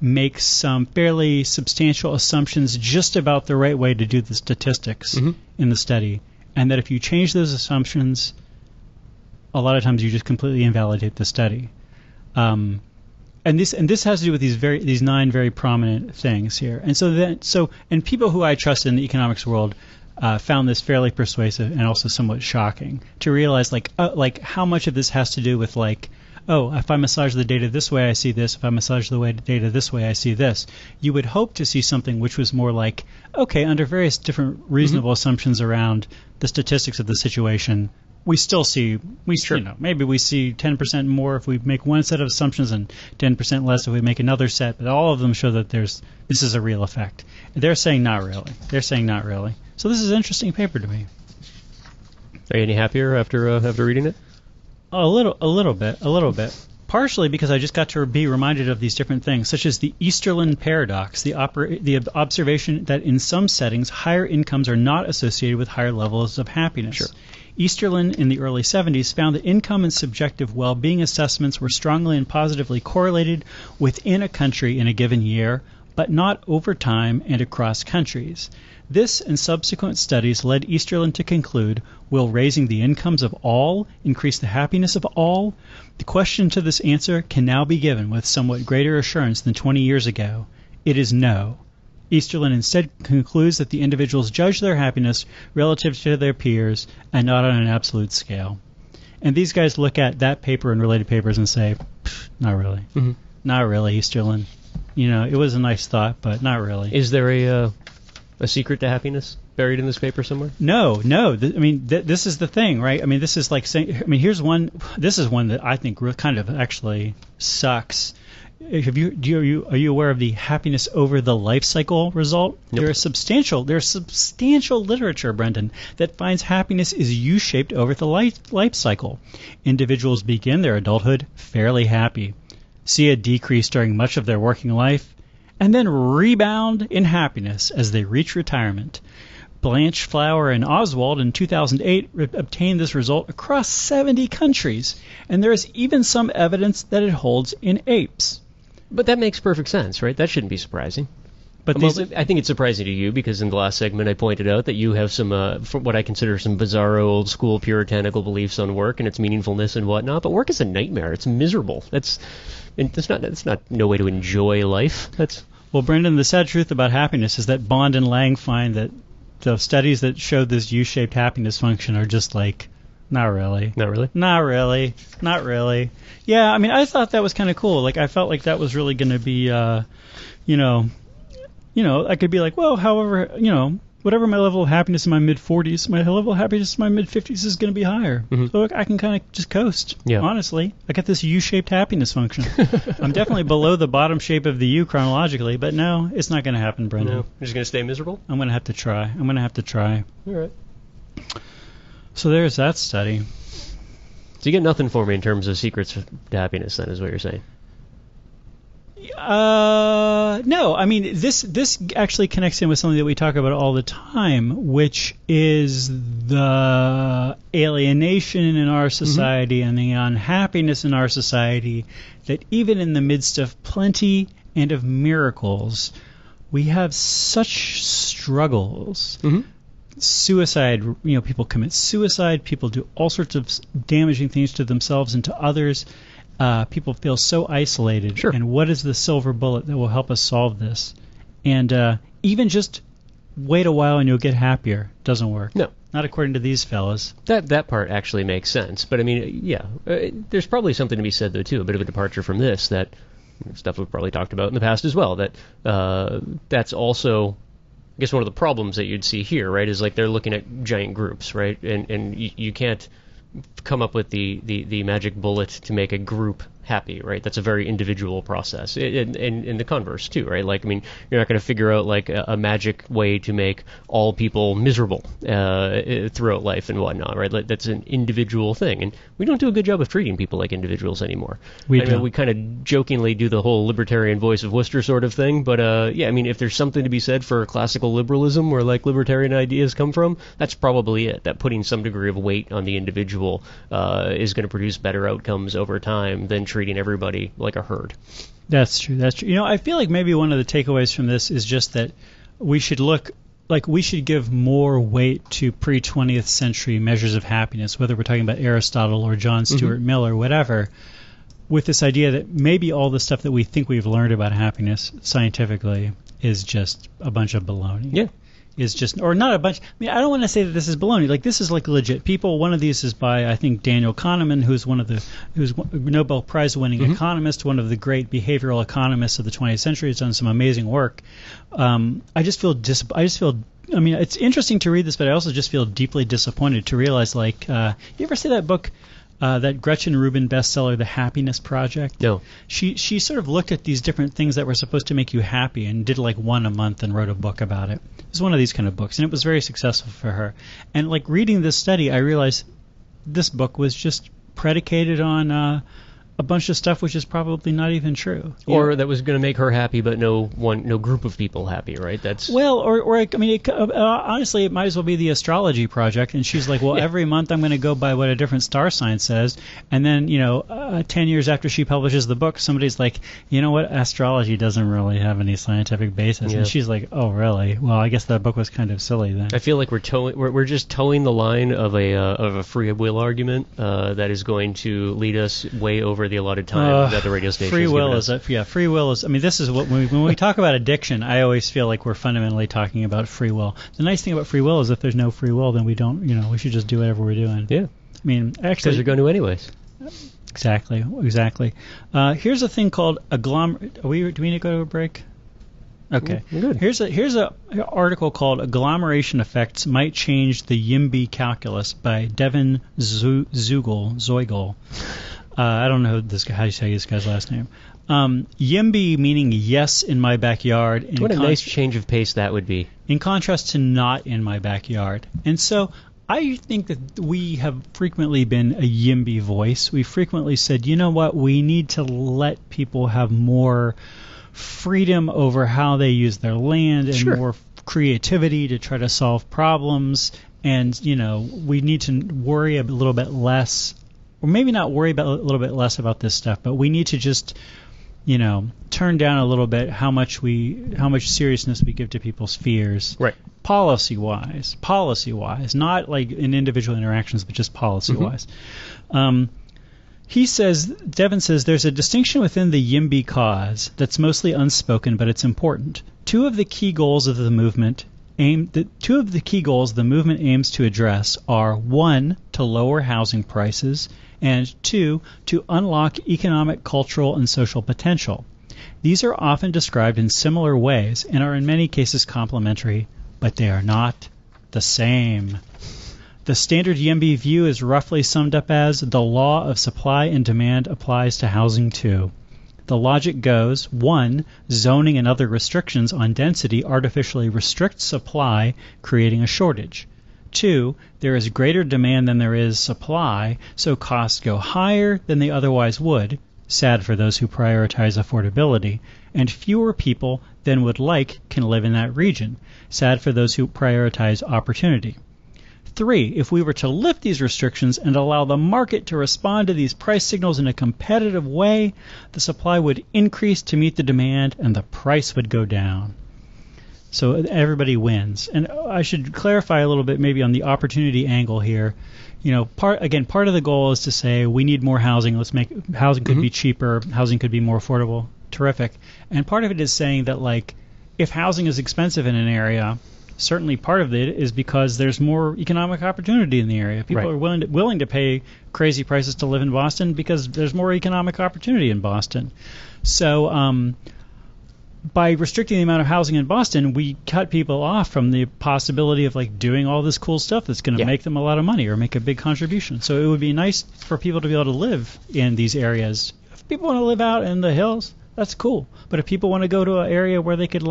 makes some fairly substantial assumptions just about the right way to do the statistics in the study, and that if you change those assumptions, a lot of times you just completely invalidate the study. And this has to do with these 9 very prominent things here. And so people who I trust in the economics world found this fairly persuasive and also somewhat shocking to realize how much of this has to do with if I massage the data this way, I see this. If I massage the data this way, I see this. You would hope to see something which was more like, okay, under various different reasonable assumptions around the statistics of the situation, we still see, maybe we see 10% more if we make one set of assumptions and 10% less if we make another set, but all of them show that this is a real effect. They're saying not really. So this is an interesting paper to me. Are you any happier after reading it? A little bit. partially because I just got to be reminded of these different things, such as the Easterlin paradox, the observation that in some settings, higher incomes are not associated with higher levels of happiness. Sure. Easterlin in the early 70s found that income and subjective well-being assessments were strongly and positively correlated within a country in a given year, but not over time and across countries. This and subsequent studies led Easterlin to conclude, will raising the incomes of all increase the happiness of all? The question to this answer can now be given with somewhat greater assurance than 20 years ago. It is no. Easterlin instead concludes that the individuals judge their happiness relative to their peers and not on an absolute scale. And these guys look at that paper and related papers and say, not really. Mm-hmm. Not really, Easterlin. You know, it was a nice thought, but not really. Is there a secret to happiness buried in this paper somewhere? No. This is the thing, right? I mean, this is like saying, here's one. This is one that I think kind of actually sucks. Are you aware of the happiness over the life cycle result? Nope. There's substantial literature, Brendan, that finds happiness is U-shaped over the life cycle. Individuals begin their adulthood fairly happy, see a decrease during much of their working life, and then rebound in happiness as they reach retirement. Blanche Flower and Oswald in 2008 obtained this result across 70 countries, and there is even some evidence that it holds in apes. But that makes perfect sense, right? That shouldn't be surprising. But I think it's surprising to you because in the last segment I pointed out that you have some, what I consider some bizarro old school puritanical beliefs on work and its meaningfulness and whatnot. But work is a nightmare. It's miserable. That's not no way to enjoy life. Well, Brendan, the sad truth about happiness is that Bond and Lang find that the studies that show this U-shaped happiness function are just like, not really. Not really? Not really. Not really. Yeah, I mean, I thought that was kind of cool. Like, I felt like that was really going to be, I could be like, well, however, whatever my level of happiness in my mid-40s, my level of happiness in my mid-50s is going to be higher. Mm-hmm. So I can kind of just coast, honestly. I got this U-shaped happiness function. I'm definitely below the bottom shape of the U chronologically, but no, it's not going to happen, Brendan. No. You're just going to stay miserable? I'm going to have to try. All right. So there's that study. So you get nothing for me in terms of secrets to happiness, then, is what you're saying? No. I mean, this actually connects in with something that we talk about all the time, which is the alienation in our society and the unhappiness in our society, that even in the midst of plenty and of miracles, we have such struggles. Mm-hmm. Suicide, people commit suicide, people do all sorts of damaging things to themselves and to others. People feel so isolated. Sure. And what is the silver bullet that will help us solve this? And even just wait a while and you'll get happier doesn't work. No. Not according to these fellas. That part actually makes sense. But, I mean, there's probably something to be said, though, too, a bit of a departure from this, that stuff we've probably talked about in the past as well, that that's also... I guess one of the problems that you'd see here, right, is like they're looking at giant groups, right, and you can't come up with the magic bullet to make a group happy, right? That's a very individual process. And in the converse too, right? Like, I mean, you're not going to figure out like a magic way to make all people miserable throughout life and whatnot, right? Like, that's an individual thing, and we don't do a good job of treating people like individuals anymore. We kind of jokingly do the whole libertarian voice of Worcester sort of thing, but I mean, if there's something to be said for classical liberalism, where like libertarian ideas come from, that's probably it. That putting some degree of weight on the individual is going to produce better outcomes over time than treating everybody like a herd. That's true. I feel like maybe one of the takeaways from this is just that we should give more weight to pre-20th century measures of happiness, whether we're talking about Aristotle or John Stuart Mill or whatever, with this idea that maybe all the stuff that we think we've learned about happiness scientifically is just a bunch of baloney. Yeah. Is just, or not a bunch. I mean, I don't want to say that this is baloney. Like, this is like legit people. One of these is by, I think, Daniel Kahneman, who's a Nobel Prize winning economist, one of the great behavioral economists of the 20th century. He's done some amazing work. I just feel. I mean, it's interesting to read this, but I also just feel deeply disappointed to realize, like, you ever see that book? That Gretchen Rubin bestseller, The Happiness Project? No. She sort of looked at these different things that were supposed to make you happy and did like one a month and wrote a book about it. It was one of these kind of books, and it was very successful for her. And like reading this study, I realized this book was just predicated on a bunch of stuff which is probably not even true. Or that was going to make her happy, but no group of people happy, right? That's well, or I mean, honestly, it might as well be the astrology project. And she's like, well, every month I'm going to go by what a different star sign says. And then, 10 years after she publishes the book, somebody's like, you know what, astrology doesn't really have any scientific basis. And she's like, oh, really? Well, I guess that book was kind of silly then. I feel like we're just towing the line of a free will argument that is going to lead us way over the allotted time that the radio station free will is free will is. I mean, this is what when we talk about addiction, I always feel like we're fundamentally talking about free will. The nice thing about free will is if there's no free will, then we don't. We should just do whatever we're doing. Yeah. I mean, actually, because you're going to anyways. Exactly. Here's a thing called agglomerate. Do we need to go to a break? Okay. Good. Here's a article called "Agglomeration Effects Might Change the YIMBY Calculus" by Devin Zeugel. I don't know how you say this guy's last name. YIMBY meaning yes in my backyard. What a nice change of pace that would be. In contrast to not in my backyard. And so I think that we have frequently been a YIMBY voice. We frequently said, you know what, we need to let people have more freedom over how they use their land and more creativity to try to solve problems. And, we need to worry a little bit less, or maybe not worry about a little bit less about this stuff, but we need to just, turn down a little bit how much seriousness we give to people's fears. Right. Policy wise, not like in individual interactions, but just policy wise. Devin says, there's a distinction within the YIMBY cause that's mostly unspoken, but it's important. Two of the key goals the movement aims to address are 1, to lower housing prices, and 2, to unlock economic, cultural, and social potential. These are often described in similar ways and are in many cases complementary, but they are not the same. The standard YIMBY view is roughly summed up as the law of supply and demand applies to housing too. The logic goes, 1, zoning and other restrictions on density artificially restrict supply, creating a shortage. 2, there is greater demand than there is supply, so costs go higher than they otherwise would, sad for those who prioritize affordability, and fewer people than would like can live in that region, sad for those who prioritize opportunity. 3, if we were to lift these restrictions and allow the market to respond to these price signals in a competitive way, the supply would increase to meet the demand and the price would go down. So everybody wins. And I should clarify a little bit maybe on the opportunity angle here. Part of the goal is to say we need more housing. Let's make housing could be cheaper, housing could be more affordable. Terrific. And part of it is saying that if housing is expensive in an area, certainly part of it is because there's more economic opportunity in the area. People are willing to pay crazy prices to live in Boston because there's more economic opportunity in Boston. So by restricting the amount of housing in Boston, we cut people off from the possibility of doing all this cool stuff that's going to make them a lot of money or make a big contribution. So it would be nice for people to be able to live in these areas. If people want to live out in the hills, that's cool. But if people want to go to an area where they could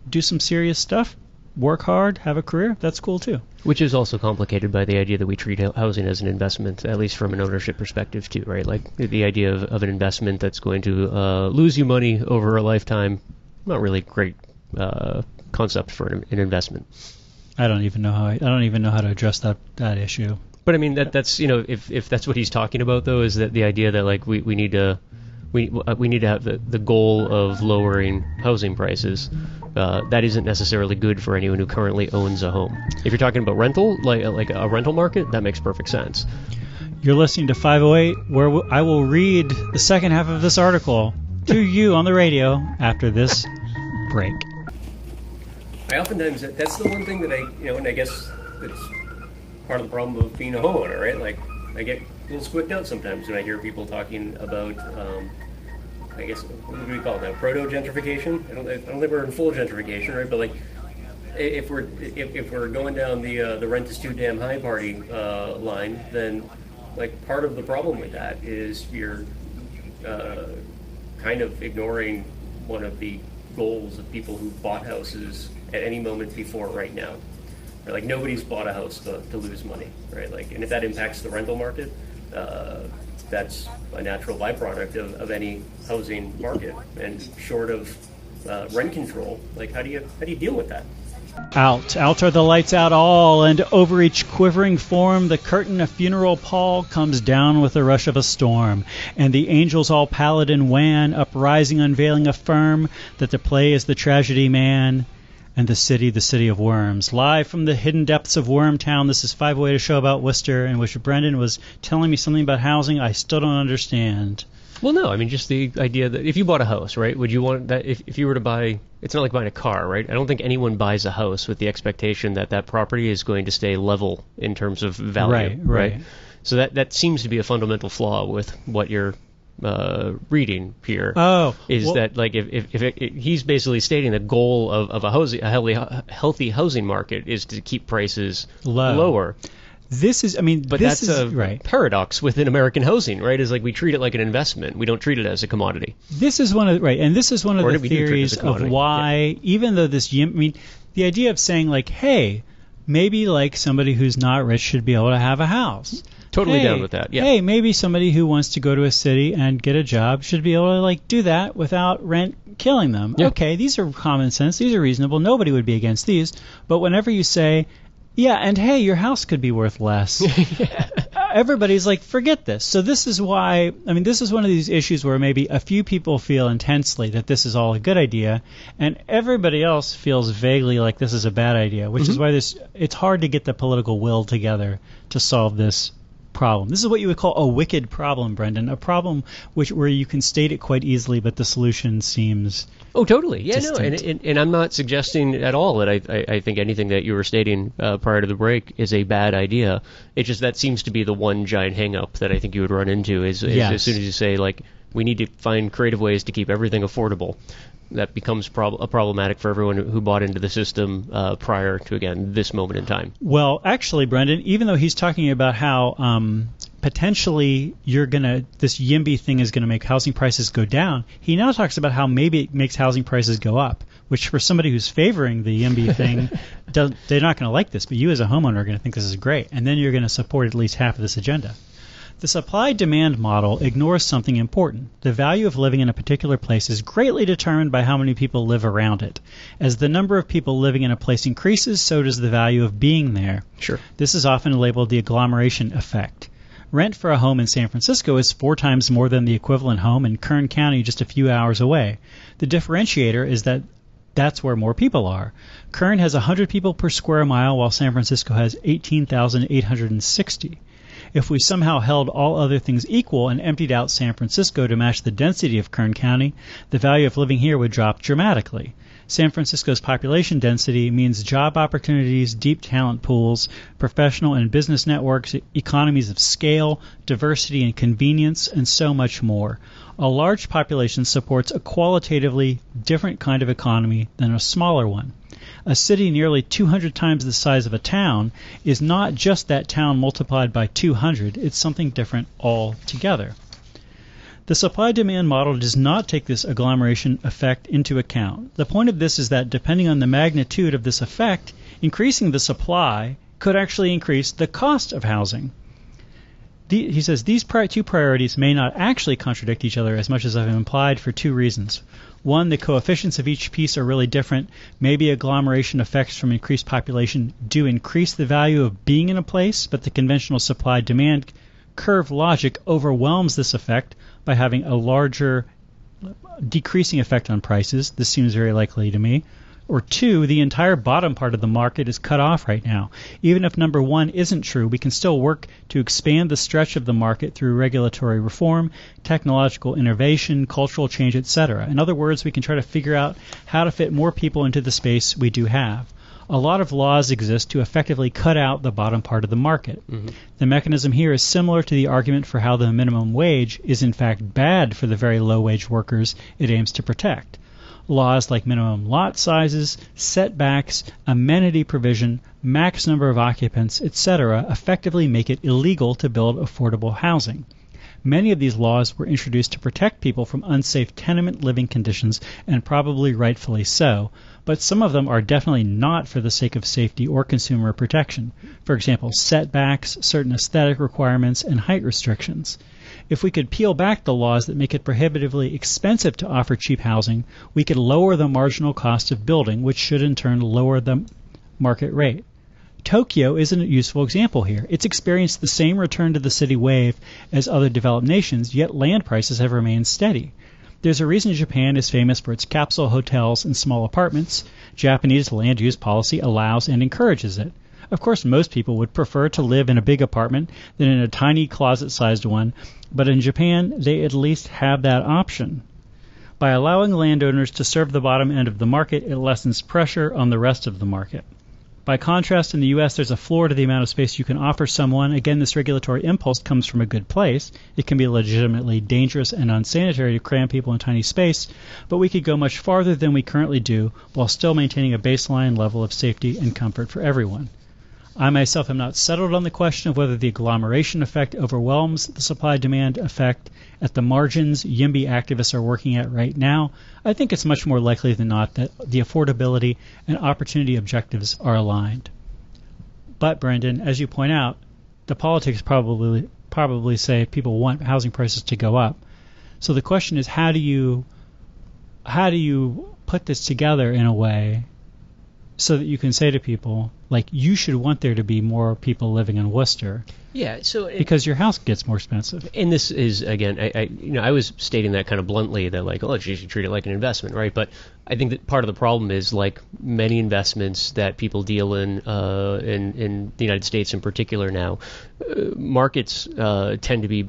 do some serious stuff, work hard, have a career, that's cool too. Which is also complicated by the idea that we treat housing as an investment, at least from an ownership perspective too, right? The idea of an investment that's going to lose you money over a lifetime, not really great concept for an investment. I don't even know how to address that issue. But I mean that's if that's what he's talking about though, is that the idea that we need to have the goal of lowering housing prices. That isn't necessarily good for anyone who currently owns a home. If you're talking about rental, like a rental market, that makes perfect sense. You're listening to 508, where I will read the second half of this article to you on the radio after this break. I oftentimes, that's the one thing that and I guess that's part of the problem of being a homeowner, right? I get a little squicked out sometimes when I hear people talking about, I guess, what do we call it now? Proto-gentrification? I don't think we're in full gentrification, right? But if we're going down the rent is too damn high party line, then part of the problem with that is you're kind of ignoring one of the goals of people who bought houses at any moment before right now. Right? Nobody's bought a house to lose money, right? And if that impacts the rental market, that's a natural byproduct of any housing market. And short of rent control, like how do you deal with that? Out are the lights out all, and over each quivering form the curtain of funeral pall comes down with the rush of a storm, and the angels all pallid and wan, uprising unveiling affirm that the play is the tragedy man, and the city of worms. Live from the hidden depths of Wormtown, this is 508, a show about Worcester, in which Brendan was telling me something about housing I still don't understand. Well, no, I mean, just the idea that if you bought a house, right, would you want that if you were to buy, it's not like buying a car, right? I don't think anyone buys a house with the expectation that that property is going to stay level in terms of value, right? So that seems to be a fundamental flaw with what you're reading here. That like if he's basically stating the goal of a healthy housing market is to keep prices lower. This is, but that's a paradox within American housing, right? Is like we treat it like an investment. We don't treat it as a commodity. This is one of the theories of why, even though the idea of saying like, hey, maybe like somebody who's not rich should be able to have a house. Totally down with that. Yeah. Hey, maybe somebody who wants to go to a city and get a job should be able to like do that without rent killing them. Yeah. Okay, these are common sense. These are reasonable. Nobody would be against these. But whenever you say, yeah, and hey, your house could be worth less. Everybody's like, forget this. So this is why, this is one of these issues where maybe a few people feel intensely that this is all a good idea, and everybody else feels vaguely like this is a bad idea, which is why it's hard to get the political will together to solve this problem. This is what you would call a wicked problem, Brendan. A problem where you can state it quite easily, but the solution seems totally. Yeah, distinct. No, and I'm not suggesting at all that I think anything that you were stating prior to the break is a bad idea. It's just that seems to be the one giant hang-up that I think you would run into is as soon as you say, like, we need to find creative ways to keep everything affordable. That becomes problematic for everyone who bought into the system prior to, again, this moment in time. Well, actually, Brendan, even though he's talking about how potentially this YIMBY thing is going to make housing prices go down, he now talks about how maybe it makes housing prices go up, which for somebody who's favoring the YIMBY thing, they're not going to like this, but you as a homeowner are going to think this is great, and then you're going to support at least half of this agenda. The supply-demand model ignores something important. The value of living in a particular place is greatly determined by how many people live around it. As the number of people living in a place increases, so does the value of being there. Sure. This is often labeled the agglomeration effect. Rent for a home in San Francisco is 4 times more than the equivalent home in Kern County just a few hours away. The differentiator is that that's where more people are. Kern has 100 people per square mile, while San Francisco has 18,860. If we somehow held all other things equal and emptied out San Francisco to match the density of Kern County, the value of living here would drop dramatically. San Francisco's population density means job opportunities, deep talent pools, professional and business networks, economies of scale, diversity and convenience, and so much more. A large population supports a qualitatively different kind of economy than a smaller one. A city nearly 200 times the size of a town is not just that town multiplied by 200, it's something different altogether. The supply-demand model does not take this agglomeration effect into account. The point of this is that depending on the magnitude of this effect, increasing the supply could actually increase the cost of housing. He says these two priorities may not actually contradict each other as much as I've implied for 2 reasons. One, the coefficients of each piece are really different. Maybe agglomeration effects from increased population do increase the value of being in a place, but the conventional supply-demand curve logic overwhelms this effect by having a larger decreasing effect on prices. This seems very likely to me. Or 2, the entire bottom part of the market is cut off right now. Even if number 1 isn't true, we can still work to expand the stretch of the market through regulatory reform, technological innovation, cultural change, etc. In other words, we can try to figure out how to fit more people into the space we do have. A lot of laws exist to effectively cut out the bottom part of the market. The mechanism here is similar to the argument for how the minimum wage is in fact bad for the very low-wage workers it aims to protect. Laws like minimum lot sizes, setbacks, amenity provision, max number of occupants, etc. effectively make it illegal to build affordable housing. Many of these laws were introduced to protect people from unsafe tenement living conditions, and probably rightfully so, but some of them are definitely not for the sake of safety or consumer protection. For example, setbacks, certain aesthetic requirements, and height restrictions. If we could peel back the laws that make it prohibitively expensive to offer cheap housing, we could lower the marginal cost of building, which should in turn lower the market rate. Tokyo is a useful example here. It's experienced the same return to the city wave as other developed nations, yet land prices have remained steady. There's a reason Japan is famous for its capsule hotels and small apartments. Japanese land use policy allows and encourages it. Of course, most people would prefer to live in a big apartment than in a tiny closet-sized one, but in Japan, they at least have that option. By allowing landowners to serve the bottom end of the market, it lessens pressure on the rest of the market. By contrast, in the U.S., there's a floor to the amount of space you can offer someone. Again, this regulatory impulse comes from a good place. It can be legitimately dangerous and unsanitary to cram people in tiny space, but we could go much farther than we currently do while still maintaining a baseline level of safety and comfort for everyone. I myself am not settled on the question of whether the agglomeration effect overwhelms the supply-demand effect at the margins YIMBY activists are working at right now. I think it's much more likely than not that the affordability and opportunity objectives are aligned. But, Brendan, as you point out, the politics probably say people want housing prices to go up. So the question is, how do you put this together in a way so that you can say to people, like, you should want there to be more people living in Worcester. Yeah, because your house gets more expensive. And this is, again, I was stating that kind of bluntly, that like, oh, you should treat it like an investment, right? But I think that part of the problem is, like many investments that people deal in the United States in particular now, markets tend to be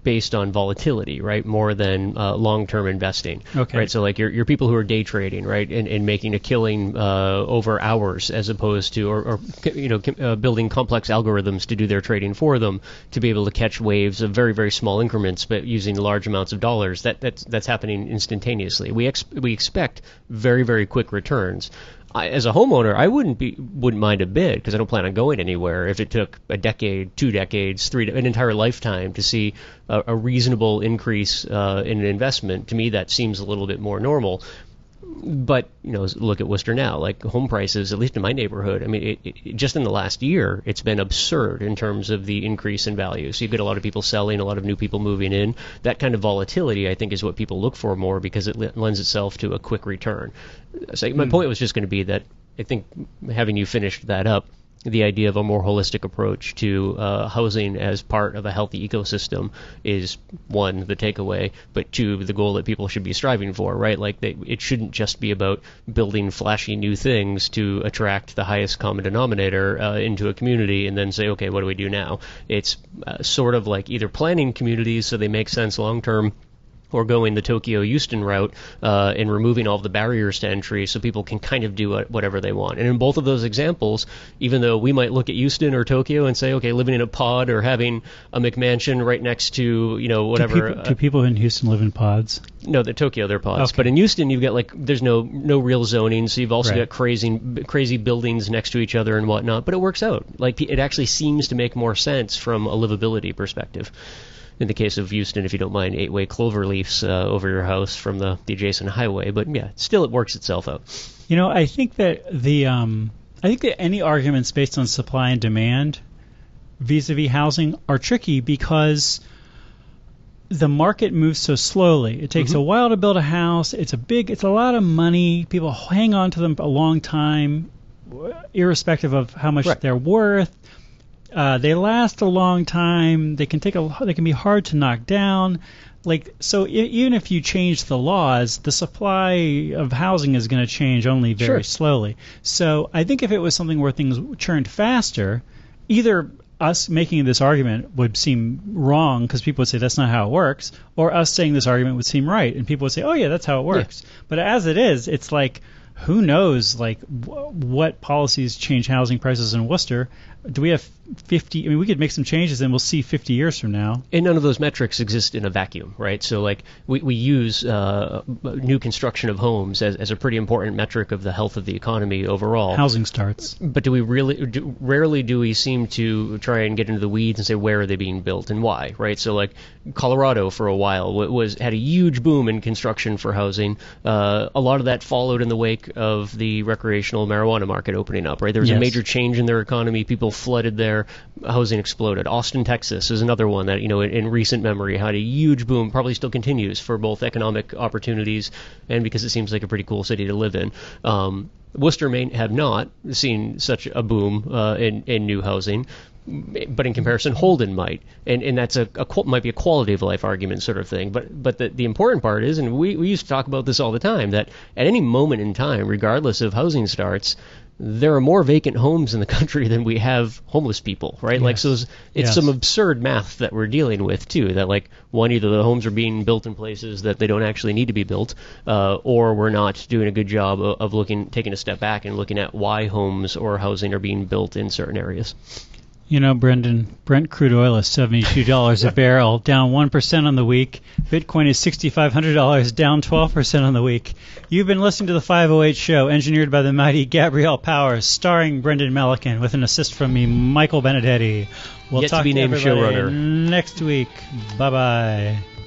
based on volatility, right, more than long-term investing. Okay. Right. So like your people who are day trading, right, and making a killing over hours, as opposed to or building complex algorithms to do their trading for them, to be able to catch waves of very, very small increments, but using large amounts of dollars. That's happening instantaneously. We expect very, very quick returns. As a homeowner, I wouldn't mind a bit, because I don't plan on going anywhere. If it took a decade, 2 decades, an entire lifetime to see a reasonable increase in an investment, to me that seems a little bit more normal. But look at Worcester now. Like, home prices, at least in my neighborhood, I mean, it just in the last year, it's been absurd in terms of the increase in value. So you've got a lot of people selling, a lot of new people moving in. That kind of volatility, I think, is what people look for more, because it lends itself to a quick return. So my point was just going to be that I think, having you finished that up, the idea of a more holistic approach to housing as part of a healthy ecosystem is, one, the takeaway, but two, the goal that people should be striving for, right? Like, it shouldn't just be about building flashy new things to attract the highest common denominator into a community and then say, okay, what do we do now? It's sort of like either planning communities so they make sense long term, or going the Tokyo-Houston route and removing all of the barriers to entry so people can kind of do whatever they want. And in both of those examples, even though we might look at Houston or Tokyo and say, okay, living in a pod or having a McMansion right next to, whatever. Do people in Houston live in pods? No, the Tokyo, they're pods. Okay. But in Houston, you've got, like, there's no real zoning, so you've also got crazy buildings next to each other and whatnot. But it works out. Like, it actually seems to make more sense from a livability perspective. In the case of Houston, if you don't mind 8-way clover leaves over your house from the adjacent highway. But yeah, still it works itself out. I think that any arguments based on supply and demand vis-a-vis housing are tricky, because the market moves so slowly. It takes a while to build a house. It's a lot of money. People hang on to them a long time, irrespective of how much they're worth. They last a long time. They can be hard to knock down. So even if you change the laws, the supply of housing is going to change only very slowly. So I think if it was something where things churned faster, either us making this argument would seem wrong because people would say that's not how it works, or us saying this argument would seem right and people would say, oh yeah, that's how it works. Yeah. But as it is, it's like, who knows what policies change housing prices in Worcester? Do we have 50? I mean, we could make some changes and we'll see 50 years from now. And none of those metrics exist in a vacuum, right? So, like, we use new construction of homes as a pretty important metric of the health of the economy overall. Housing starts. But rarely do we seem to try and get into the weeds and say, where are they being built and why, right? So, like, Colorado for a while had a huge boom in construction for housing. A lot of that followed in the wake of the recreational marijuana market opening up, right? There was a major change in their economy. People flooded there, housing exploded. Austin, Texas is another one that, in recent memory had a huge boom, probably still continues for both economic opportunities and because it seems like a pretty cool city to live in. Worcester may have not seen such a boom in new housing, but in comparison, Holden might, and that's might be a quality of life argument sort of thing. But the important part is, and we used to talk about this all the time, that at any moment in time, regardless of housing starts, there are more vacant homes in the country than we have homeless people, right? Yes. Like, so it's some absurd math that we're dealing with too. That like either the homes are being built in places that they don't actually need to be built, or we're not doing a good job of taking a step back and looking at why homes or housing are being built in certain areas. Brendan, Brent crude oil is $72 a barrel, down 1% on the week. Bitcoin is $6,500, down 12% on the week. You've been listening to the 508 Show, engineered by the mighty Gabrielle Powers, starring Brendan Melican, with an assist from me, Michael Benedetti. We'll Yet talk to be named everybody showrunner next week. Bye-bye.